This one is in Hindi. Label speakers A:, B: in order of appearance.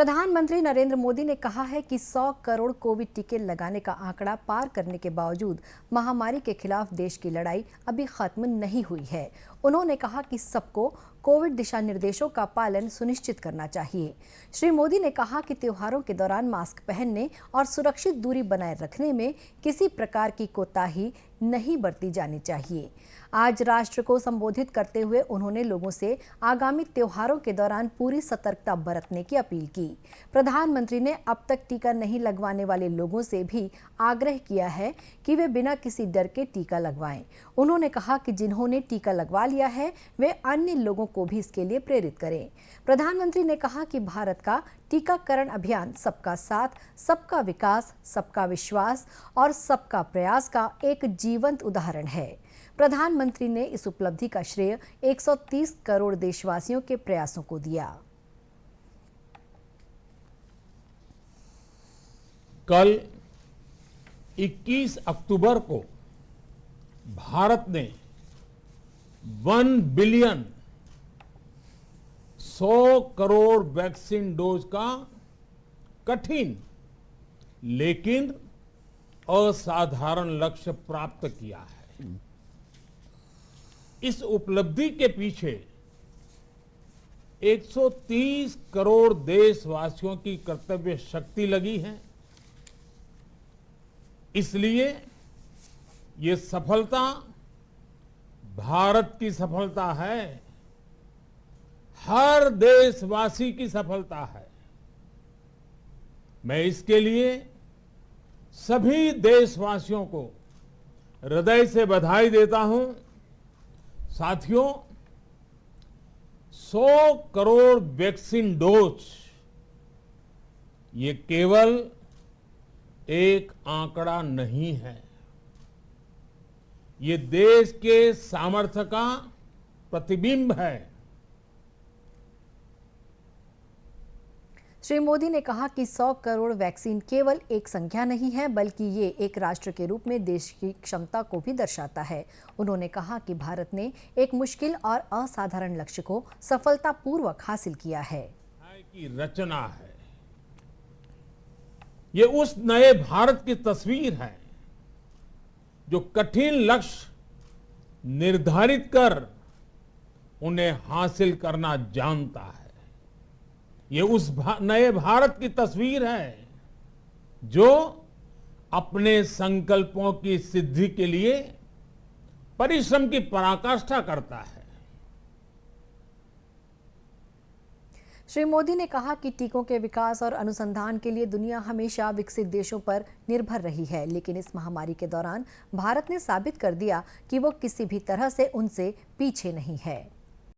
A: प्रधानमंत्री नरेंद्र मोदी ने कहा है कि 100 करोड़ कोविड टीके लगाने का आंकड़ा पार करने के बावजूद महामारी के खिलाफ देश की लड़ाई अभी खत्म नहीं हुई है। उन्होंने कहा कि सबको कोविड दिशा निर्देशों का पालन सुनिश्चित करना चाहिए। श्री मोदी ने कहा कि त्योहारों के दौरान मास्क पहनने और सुरक्षित दूरी बनाए रखने में किसी प्रकार की कोताही नहीं बरती जानी चाहिए। आज राष्ट्र को संबोधित करते हुए उन्होंने लोगों से आगामी त्योहारों के दौरान पूरी सतर्कता बरतने की अपील की। प्रधानमंत्री ने अब तक टीका नहीं लगवाने वाले लोगों से भी आग्रह किया है कि वे बिना किसी डर के टीका लगवाएं। उन्होंने कहा कि जिन्होंने टीका लगवा लिया है वे अन्य लोगों को भी इसके लिए प्रेरित करें। प्रधानमंत्री ने कहा कि भारत का टीकाकरण अभियान सबका साथ, सबका विकास, सबका विश्वास और सबका प्रयास का एक जीवंत उदाहरण है। प्रधानमंत्री ने इस उपलब्धि का श्रेय 130 करोड़ देशवासियों के प्रयासों को दिया।
B: कल 21 अक्टूबर को भारत ने 1 बिलियन 100 करोड़ वैक्सीन डोज का कठिन लेकिन असाधारण लक्ष्य प्राप्त किया है। इस उपलब्धि के पीछे 130 करोड़ देशवासियों की कर्तव्य शक्ति लगी है। इसलिए ये सफलता भारत की सफलता है, हर देशवासी की सफलता है। मैं इसके लिए सभी देशवासियों को हृदय से बधाई देता हूं। साथियों, 100 करोड़ वैक्सीन डोज ये केवल एक आंकड़ा नहीं है, ये देश के सामर्थ्य का प्रतिबिंब है।
A: श्री मोदी ने कहा कि 100 करोड़ वैक्सीन केवल एक संख्या नहीं है, बल्कि ये एक राष्ट्र के रूप में देश की क्षमता को भी दर्शाता है। उन्होंने कहा कि भारत ने एक मुश्किल और असाधारण लक्ष्य को सफलतापूर्वक हासिल किया है।
B: की रचना है, ये उस नए भारत की तस्वीर है जो कठिन लक्ष्य निर्धारित कर उन्हें हासिल करना जानता है। ये उस नए भारत की तस्वीर है जो अपने संकल्पों की सिद्धि के लिए परिश्रम की पराकाष्ठा करता है।
A: श्री मोदी ने कहा कि टीकों के विकास और अनुसंधान के लिए दुनिया हमेशा विकसित देशों पर निर्भर रही है, लेकिन इस महामारी के दौरान भारत ने साबित कर दिया कि वो किसी भी तरह से उनसे पीछे नहीं है।